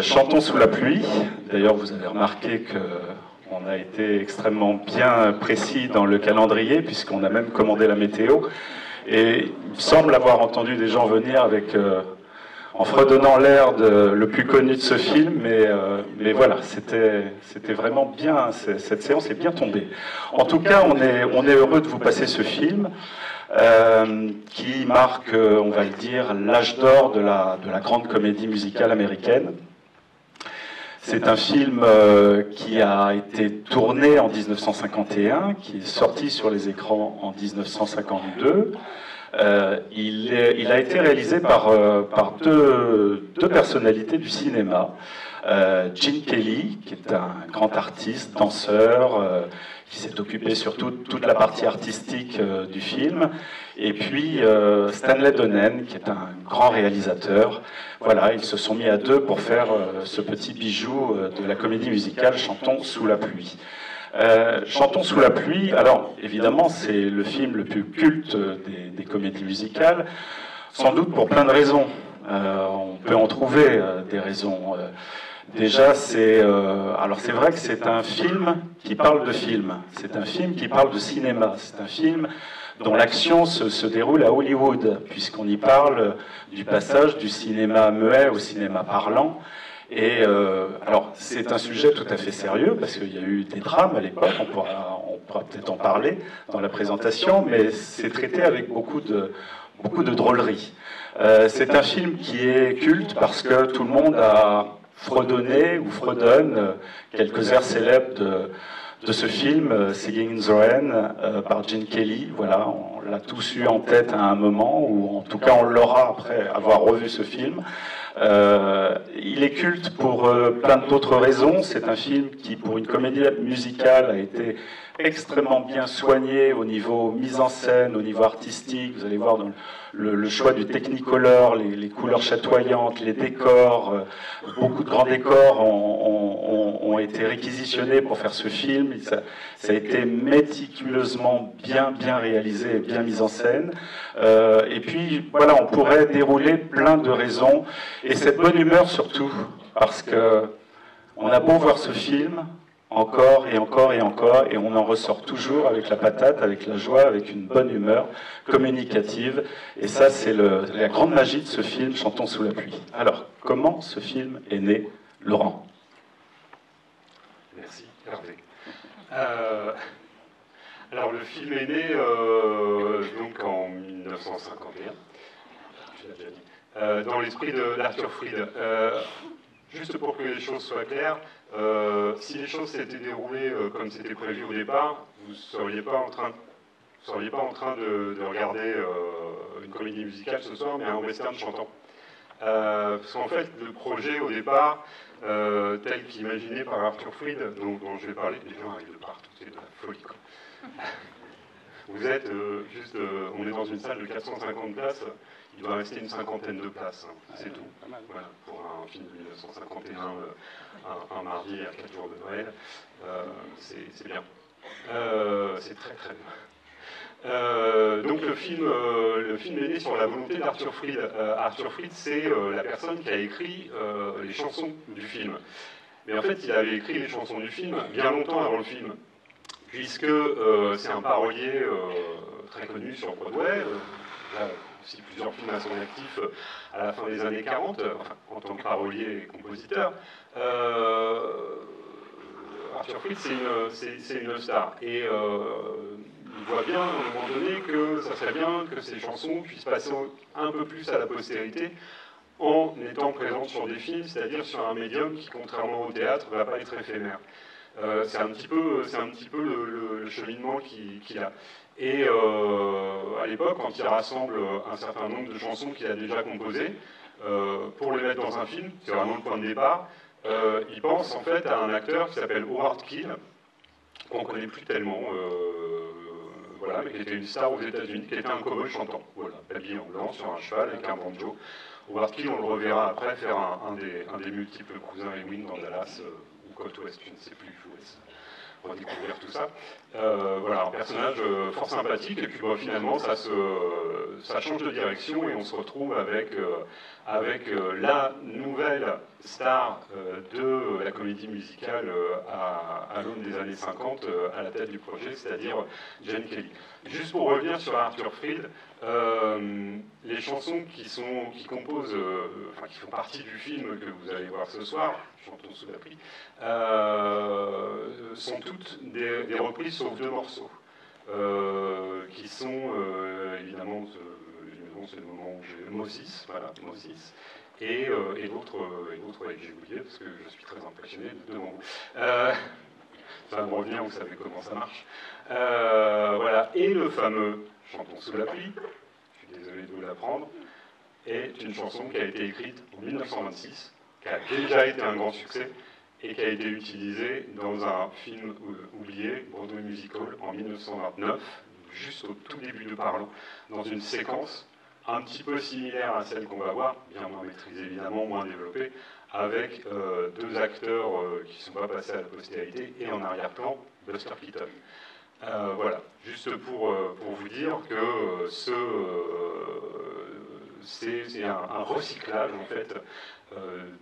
Chantons sous la pluie. D'ailleurs, vous avez remarqué qu'on a été extrêmement bien précis dans le calendrier, puisqu'on a même commandé la météo. Et il me semble avoir entendu des gens venir en fredonnant l'air le plus connu de ce film, mais voilà, c'était vraiment bien, cette séance est bien tombée. En tout cas, on est heureux de vous passer ce film. Qui marque, on va le dire, l'âge d'or de la grande comédie musicale américaine. C'est un film qui a été tourné en 1951, qui est sorti sur les écrans en 1952. Il a été réalisé par deux personnalités du cinéma. Gene Kelly, qui est un grand artiste, danseur, qui s'est occupé surtout de toute la partie artistique du film, et puis Stanley Donen, qui est un grand réalisateur. Voilà, ils se sont mis à deux pour faire ce petit bijou de la comédie musicale Chantons sous la pluie. Chantons sous la pluie, alors évidemment c'est le film le plus culte des comédies musicales, sans doute pour plein de raisons. On peut en trouver des raisons. Déjà, alors c'est vrai que c'est un film qui parle de film, c'est un film qui parle de cinéma, c'est un film dont l'action se déroule à Hollywood, puisqu'on y parle du passage du cinéma muet au cinéma parlant. Et alors, c'est un sujet tout à fait sérieux, parce qu'il y a eu des drames à l'époque, on pourra peut-être en parler dans la présentation, mais c'est traité avec beaucoup de drôlerie. C'est un film qui est culte parce que tout le monde a fredonné ou fredonne quelques airs célèbres de ce film, Singing in the Rain, par Gene Kelly. Voilà, on l'a tous eu en tête à un moment, ou en tout cas on l'aura après avoir revu ce film. Il est culte pour plein d'autres raisons. C'est un film qui, pour une comédie musicale, a été extrêmement bien soigné au niveau mise en scène, au niveau artistique. Vous allez voir dans le choix du Technicolor, les couleurs chatoyantes, les décors. Beaucoup de grands décors ont été réquisitionnés pour faire ce film. Ça a été méticuleusement bien réalisé et bien mis en scène. Et puis, voilà, on pourrait dérouler plein de raisons. Et cette bonne humeur surtout, parce que on a beau voir ce film, encore et encore et encore, et on en ressort toujours avec la patate, avec la joie, avec une bonne humeur communicative. Et ça, c'est la grande magie de ce film, Chantons sous la pluie. Alors, comment ce film est né, Laurent? Merci, Hervé. Alors, le film est né donc en 1951, je l'ai déjà dit, dans l'esprit d'Arthur Freed. Juste pour que les choses soient claires, si les choses s'étaient déroulées comme c'était prévu au départ, vous ne seriez pas en train de regarder une comédie musicale ce soir, mais un western chantant. Parce qu'en fait, le projet au départ, tel qu'imaginé par Arthur Freed, dont je vais parler, les gens arrivent de partout, c'est de la folie, quoi. Vous êtes on est dans une salle de 450 places, il doit rester une cinquantaine de places, hein, c'est tout. Voilà, pour un film de 1951, un mardi à 4 jours de Noël, c'est bien. C'est très bien. Donc le film est né sur la volonté d'Arthur Freed. Arthur Freed, c'est la personne qui a écrit les chansons du film. Mais en fait, il avait écrit les chansons du film bien longtemps avant le film, puisque c'est un parolier très connu sur Broadway. Là, aussi plusieurs films à son actif à la fin des années 40, enfin, en tant que parolier et compositeur. Arthur Freed, c'est une star. Et il voit bien, à un moment donné, que ça serait bien que ces chansons puissent passer un peu plus à la postérité en étant présentes sur des films, c'est-à-dire sur un médium qui, contrairement au théâtre, ne va pas être éphémère. C'est un petit peu le cheminement qu'il a. Et à l'époque, quand il rassemble un certain nombre de chansons qu'il a déjà composées, pour les mettre dans un film, c'est vraiment le point de départ, il pense en fait à un acteur qui s'appelle Howard Keel, qu'on ne connaît plus tellement, voilà, mais qui était une star aux États-Unis, qui était un cow-boy chantant, voilà, habillé en blanc sur un cheval avec un banjo. Howard Keel, on le reverra après faire un des multiples cousins Ewing dans Dallas ou Côte Ouest, je ne sais plus, redécouvrir tout ça. Voilà, un personnage fort sympathique, et puis finalement ça change de direction et on se retrouve avec la nouvelle star de la comédie musicale à l'aune des années 50 à la tête du projet, c'est-à-dire Gene Kelly. Juste pour revenir sur Arthur Freed, les chansons qui composent, qui font partie du film que vous allez voir ce soir, Chantons sous la pluie, sont toutes des reprises sauf 2 morceaux, qui sont évidemment, c'est le moment où j'ai Moses, voilà, Moses, et d'autres que j'ai oublié parce que je suis très impressionné devant vous. Ça va me revenir, vous savez comment ça marche. Voilà, et le fameux Chantons sous la pluie, je suis désolé de vous l'apprendre, est une chanson qui a été écrite en 1926, qui a déjà été un grand succès et qui a été utilisée dans un film oublié, Broadway Musical, en 1929, juste au tout début de Parlant, dans une séquence un petit peu similaire à celle qu'on va voir, bien moins maîtrisée évidemment, moins développée, avec 2 acteurs qui ne sont pas passés à la postérité, et en arrière-plan, Buster Keaton. Voilà, juste pour vous dire que c'est un recyclage en fait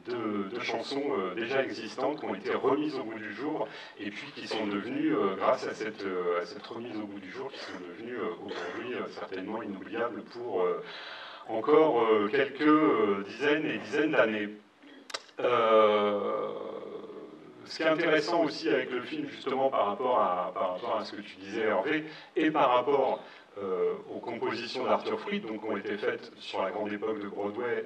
de chansons déjà existantes qui ont été remises au goût du jour et puis qui sont devenues, grâce à cette remise au goût du jour, qui sont devenues aujourd'hui certainement inoubliables pour encore quelques dizaines et dizaines d'années. Ce qui est intéressant aussi avec le film, justement, par rapport à ce que tu disais, Hervé, et par rapport aux compositions d'Arthur Freed, donc, qui ont été faites sur la grande époque de Broadway,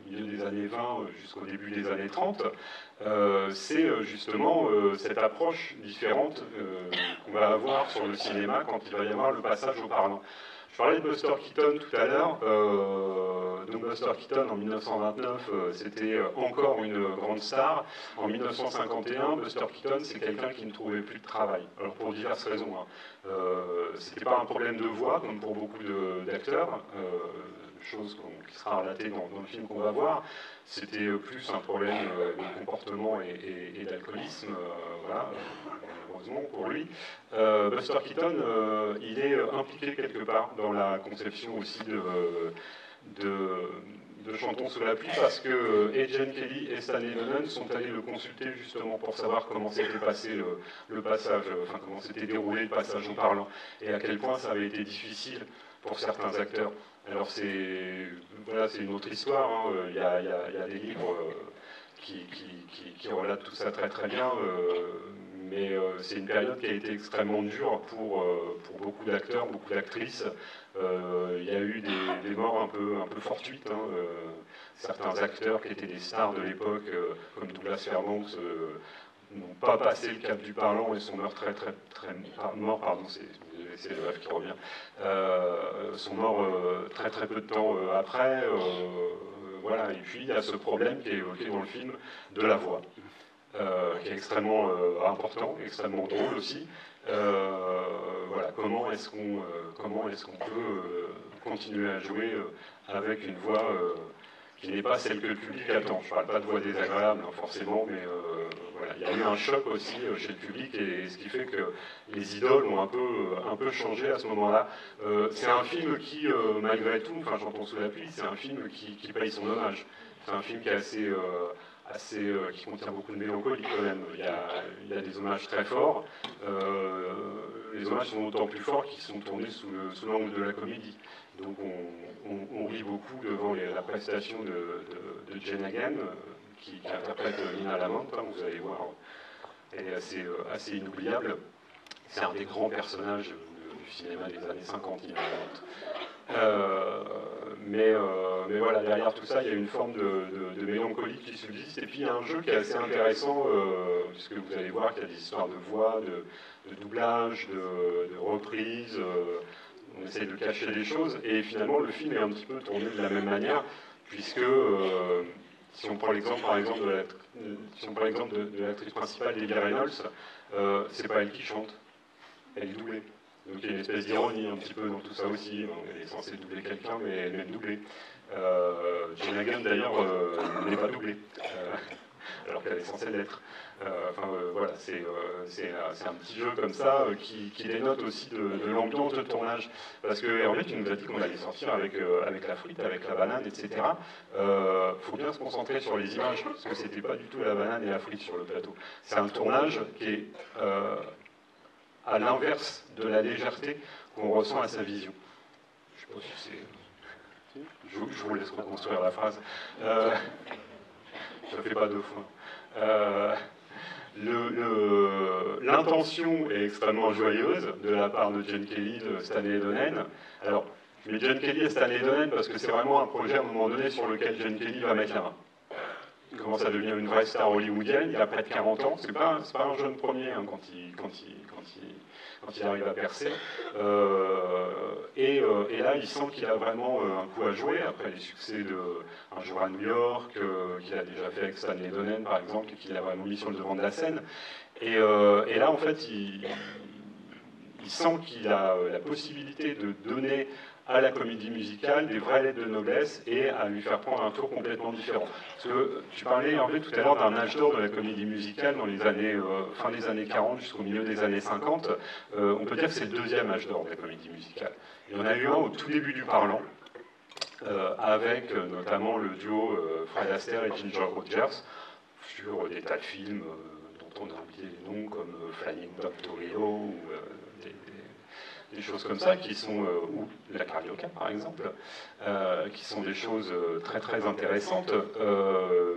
au milieu des années 20 jusqu'au début des années 30, c'est justement cette approche différente qu'on va avoir sur le cinéma quand il va y avoir le passage au parlant. Je parlais de Buster Keaton tout à l'heure. Donc Buster Keaton en 1929, c'était encore une grande star. En 1951, Buster Keaton, c'est quelqu'un qui ne trouvait plus de travail. Alors pour diverses raisons. C'était pas un problème de voix comme pour beaucoup d'acteurs, chose qui sera relatée dans le film qu'on va voir. C'était plus un problème de comportement et d'alcoolisme. Voilà. Heureusement pour lui. Buster Keaton, il est impliqué quelque part dans la conception aussi de Chantons sous la pluie, parce que Gene Kelly et Stanley Donen sont allés le consulter justement pour savoir comment s'était passé le passage, enfin comment s'était déroulé le passage en parlant, et à quel point ça avait été difficile pour certains acteurs. Alors c'est une autre histoire, hein. Il y a des livres qui relatent tout ça très très bien, mais c'est une période qui a été extrêmement dure pour beaucoup d'acteurs, beaucoup d'actrices. Il y a eu des morts un peu fortuites. Hein. Certains acteurs qui étaient des stars de l'époque, comme Douglas Fairbanks, n'ont pas passé le cap du parlant et sont morts c'est le rêve qui revient, sont morts très très peu de temps après. Voilà. Et puis il y a ce problème qui est évoqué dans le film de la voix, qui est extrêmement important, extrêmement drôle aussi. Voilà, comment est-ce qu'on peut continuer à jouer avec une voix qui n'est pas celle que le public attend. Je ne parle pas de voix désagréable, hein, forcément, mais voilà, il y a eu un choc aussi chez le public, et ce qui fait que les idoles ont un peu changé à ce moment-là. C'est un film qui, malgré tout, enfin Chantons sous la pluie, c'est un film qui paye son hommage. C'est un film qui est qui contient beaucoup de mélancolie quand même. Il y a des hommages très forts. Les hommages sont d'autant plus forts qu'ils sont tournés sous l'angle de la comédie. Donc on rit beaucoup devant la prestation de Jane Hagen, qui interprète Nina Lamont, hein, vous allez voir. Elle est assez inoubliable. C'est un des grands personnages du cinéma des années 50, Nina Lamont. Mais voilà, derrière tout ça, il y a une forme de mélancolie qui subsiste. Et puis il y a un jeu qui est assez intéressant, puisque vous allez voir qu'il y a des histoires de voix, de doublage, de reprise. On essaye de cacher des choses. Et finalement, le film est un petit peu tourné de la même manière, puisque si on prend l'exemple, par exemple, de l'actrice principale, Debbie Reynolds, c'est pas elle qui chante, elle est doublée. Donc il y a une espèce d'ironie un petit peu dans tout ça aussi. Elle est censée doubler quelqu'un, mais elle est même doublée. Jane Hagen d'ailleurs n'est pas doublée. alors qu'elle est censée l'être. Voilà, c'est un petit jeu comme ça qui dénote aussi de l'ambiance de tournage. Parce que Hervé, tu nous as dit qu'on allait sortir avec la frite, avec la banane, etc. Faut bien se concentrer sur les images, parce que c'était pas du tout la banane et la frite sur le plateau. C'est un tournage qui est à l'inverse de la légèreté qu'on ressent à sa vision. Je sais pas si c'est... Je vous laisse reconstruire la phrase. Je ne fais pas deux fois. L'intention est extrêmement joyeuse de la part de Gene Kelly, de Stanley Donen. Alors, je mets Gene Kelly et Stanley Donen parce que c'est vraiment un projet à un moment donné sur lequel Gene Kelly va mettre la main. Il commence à devenir une vraie star hollywoodienne, il a près de 40 ans, c'est pas un jeune premier hein, quand il arrive à percer. Et là, il sent qu'il a vraiment un coup à jouer, après les succès de Un jour à New York, qu'il a déjà fait avec Stanley Donen, par exemple, et qu'il a vraiment mis sur le devant de la scène. Et là, en fait, il sent qu'il a la possibilité de donner à la comédie musicale des vraies lettres de noblesse et à lui faire prendre un tour complètement différent. Parce que tu parlais en fait tout à l'heure d'un âge d'or de la comédie musicale dans les années, fin des années 40 jusqu'au milieu des années 50. On peut dire que c'est le deuxième âge d'or de la comédie musicale. Il y en a eu un au tout début du Parlant, avec notamment le duo Fred Astaire et Ginger Rogers, sur des tas de films dont on a oublié les noms, comme Flying Doctor ou des choses comme ça, qui sont, ou la carioca par exemple, qui sont des choses très très intéressantes,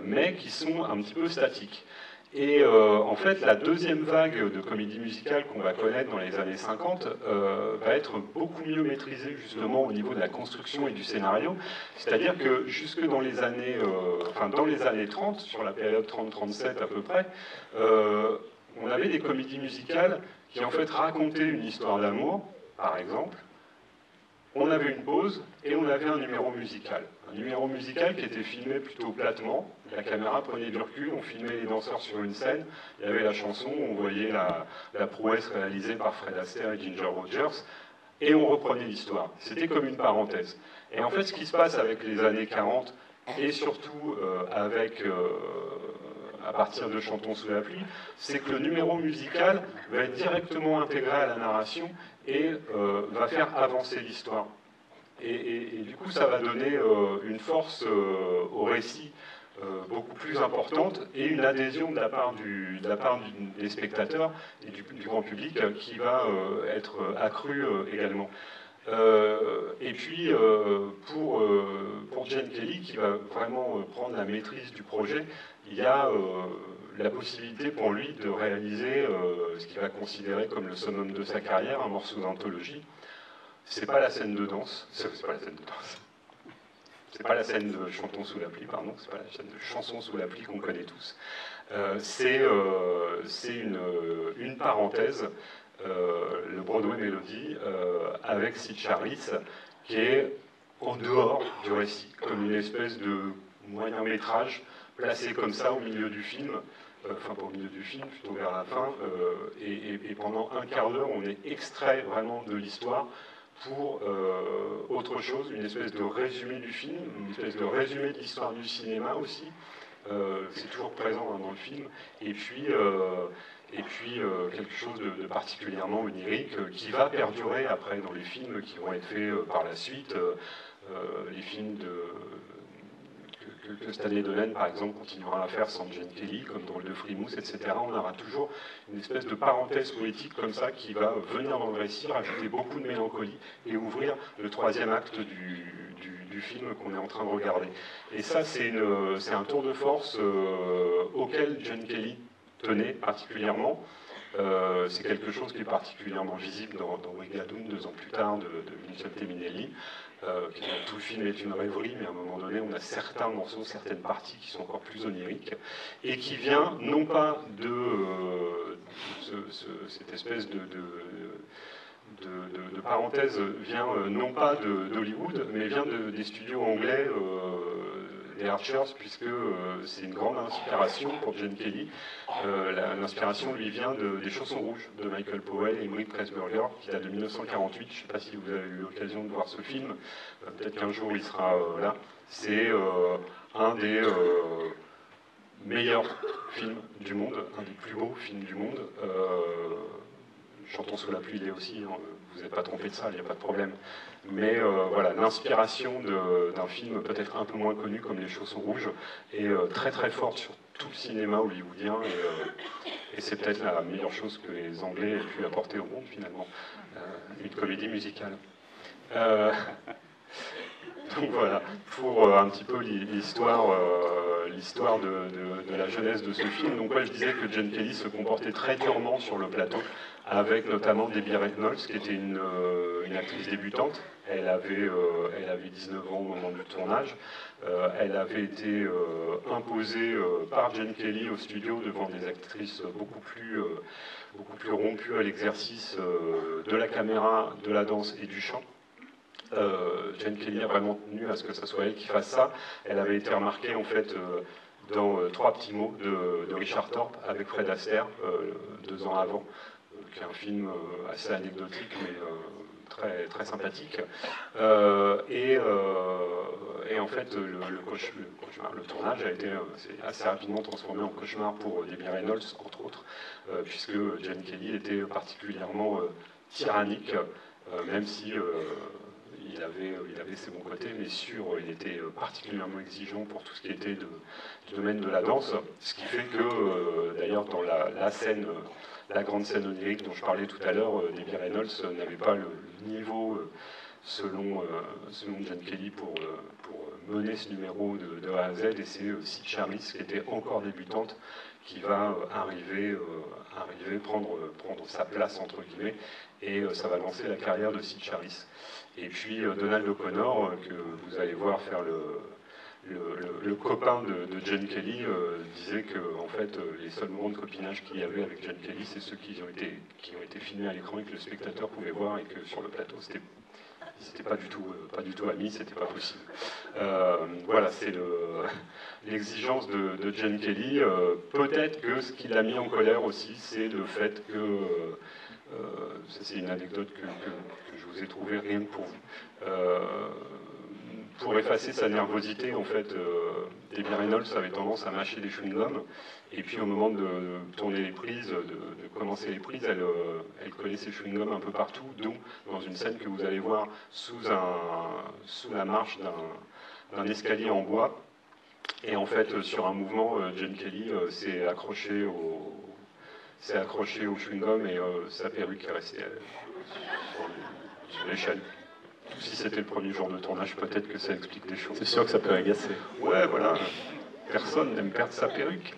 mais qui sont un petit peu statiques. Et en fait, la deuxième vague de comédie musicale qu'on va connaître dans les années 50 va être beaucoup mieux maîtrisée justement au niveau de la construction et du scénario. C'est-à-dire que jusque dans les années, dans les années 30, sur la période 30-37 à peu près, on avait des comédies musicales qui en fait racontaient une histoire d'amour, par exemple. On avait une pause et on avait un numéro musical. Un numéro musical qui était filmé plutôt platement. La caméra prenait du recul, on filmait les danseurs sur une scène. Il y avait la chanson, on voyait la prouesse réalisée par Fred Astaire et Ginger Rogers. Et on reprenait l'histoire. C'était comme une parenthèse. Et en fait, ce qui se passe avec les années 40, et surtout à partir de Chantons sous la pluie, c'est que le numéro musical va être directement intégré à la narration et va faire avancer l'histoire. Et du coup, ça va donner une force au récit beaucoup plus importante et une adhésion de la part des spectateurs et du grand public qui va être accrue également. Et puis, pour Gene Kelly, qui va vraiment prendre la maîtrise du projet, il y a la possibilité pour lui de réaliser ce qu'il va considérer comme le summum de sa carrière, un morceau d'anthologie. C'est pas la scène de danse, c'est pas la scène de danse. C'est pas la scène de Chantons sous la pluie, pardon, c'est pas la scène de Chansons sous la pluie qu'on connaît tous. C'est une parenthèse, le Broadway Melody, avec Sid Charisse, qui est en dehors du récit, comme une espèce de moyen métrage placé comme ça au milieu du film, enfin pas au milieu du film, plutôt vers la fin, et pendant un quart d'heure, on est extrait vraiment de l'histoire pour autre chose, une espèce de résumé du film, une espèce de résumé de l'histoire du cinéma aussi. C'est toujours présent hein, dans le film. Et puis quelque chose de particulièrement onirique qui va perdurer après dans les films qui vont être faits par la suite. Les films que Stanley Donen, par exemple, continuera à faire sans Gene Kelly, comme dans le Frimousse, etc. On aura toujours une espèce de parenthèse poétique comme ça qui va venir dans le récit, rajouter beaucoup de mélancolie et ouvrir le troisième acte du film qu'on est en train de regarder. Et ça, c'est un tour de force auquel Gene Kelly tenait particulièrement. C'est quelque chose qui est particulièrement visible dans Wigadoon, 2 ans plus tard, de Vincente Minnelli. Tout le film est une rêverie, mais à un moment donné, on a certains morceaux, certaines parties qui sont encore plus oniriques, et qui vient non pas de cette espèce de parenthèse, vient non pas d'Hollywood, mais vient des studios anglais, des Archers, puisque c'est une grande inspiration pour Gene Kelly. L'inspiration lui vient des Chaussons rouges de Michael Powell et Ingrid Pressburger, qui date de 1948. Je ne sais pas si vous avez eu l'occasion de voir ce film. Peut-être qu'un jour il sera là. C'est un des meilleur film du monde, un des plus beaux films du monde. Chantons sous la pluie, il est aussi, hein, vous n'êtes pas trompé de ça, il n'y a pas de problème. Mais voilà, l'inspiration d'un film peut-être un peu moins connu comme Les Chaussons Rouges est très très forte sur tout le cinéma hollywoodien et c'est peut-être la meilleure chose que les Anglais aient pu apporter au monde finalement, une comédie musicale. Donc voilà, pour un petit peu l'histoire de la jeunesse de ce film. Donc moi je disais que Gene Kelly se comportait très durement sur le plateau, avec notamment Debbie Reynolds, qui était une actrice débutante. Elle avait 19 ans au moment du tournage. Elle avait été imposée par Gene Kelly au studio devant des actrices beaucoup plus rompues à l'exercice de la caméra, de la danse et du chant. Gene Kelly a vraiment tenu à ce que ce soit elle qui fasse ça. Elle avait été remarquée en fait dans Trois petits mots de Richard Thorpe avec Fred Astaire 2 ans avant, qui est un film assez anecdotique mais très, très sympathique. Et en fait le tournage a été assez rapidement transformé en cauchemar pour Debbie Reynolds entre autres, puisque Gene Kelly était particulièrement tyrannique, même si il avait ses bons côtés, mais il était particulièrement exigeant pour tout ce qui était du domaine de la danse, ce qui fait que, d'ailleurs, dans la grande scène onirique dont je parlais tout à l'heure, Debbie Reynolds n'avait pas le niveau, selon Gene Kelly, pour mener ce numéro de A à Z, et c'est Sid Charisse, qui était encore débutante, qui va arriver prendre sa place, entre guillemets, et ça va lancer la carrière de Sid Charisse. Et puis Donald O'Connor, que vous allez voir faire le copain de Gene Kelly, disait que en fait, les seuls moments de copinage qu'il y avait avec Gene Kelly, c'est ceux qui ont été filmés à l'écran et que le spectateur pouvait voir, et que sur le plateau, c'était pas du tout amis, c'était pas possible. Voilà, c'est l'exigence de Gene Kelly. Peut-être que ce qui l'a mis en colère aussi, c'est le fait que c'est une anecdote que je vous ai trouvée rien que pour vous. Pour effacer sa nervosité, en fait, Debbie Reynolds avait tendance à mâcher des chewing-gums, et puis au moment de tourner les prises, de commencer les prises, elle collait ses chewing-gums un peu partout, dont dans une scène que vous allez voir sous la marche d'un escalier en bois. Et en fait, sur un mouvement, Gene Kelly s'est accroché au chewing-gum et sa perruque est restée sur l'échelle. Si c'était le premier jour de tournage, peut-être que ça explique des choses. C'est sûr que ça peut agacer. Ouais, voilà. Personne n'aime perdre sa perruque.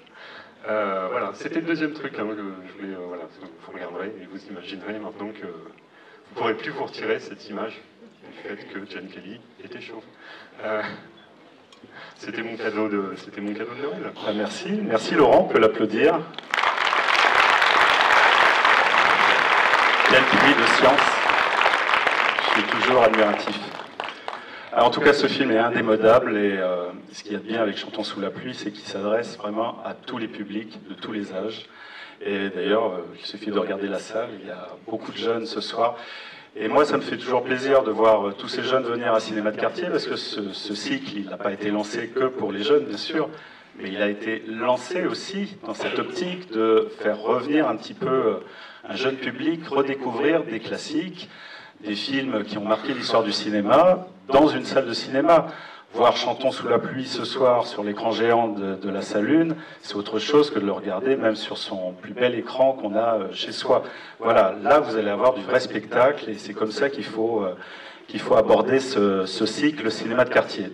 Voilà, c'était le deuxième truc que je voulais. Voilà, vous regarderez et vous imaginerez maintenant que vous ne pourrez plus vous retirer cette image du fait que Gene Kelly était chauve. C'était mon cadeau de Noël. Ah, merci Laurent, on peut l'applaudir. Quel puits de science. Je suis toujours admiratif. Alors, en tout cas, ce film est indémodable et ce qu'il y a de bien avec Chantons sous la pluie, c'est qu'il s'adresse vraiment à tous les publics, de tous les âges. Et d'ailleurs, il suffit de regarder la salle, il y a beaucoup de jeunes ce soir. Et moi, ça me fait toujours plaisir de voir tous ces jeunes venir à Cinéma de Quartier, parce que ce cycle, il n'a pas été lancé que pour les jeunes, bien sûr, mais il a été lancé aussi dans cette optique de faire revenir un petit peu un jeune public, redécouvrir des classiques, des films qui ont marqué l'histoire du cinéma, dans une salle de cinéma. Voir Chantons sous la pluie ce soir sur l'écran géant de la salle 1, c'est autre chose que de le regarder même sur son plus bel écran qu'on a chez soi. Voilà, là vous allez avoir du vrai spectacle et c'est comme ça qu'il faut aborder ce cycle cinéma de quartier.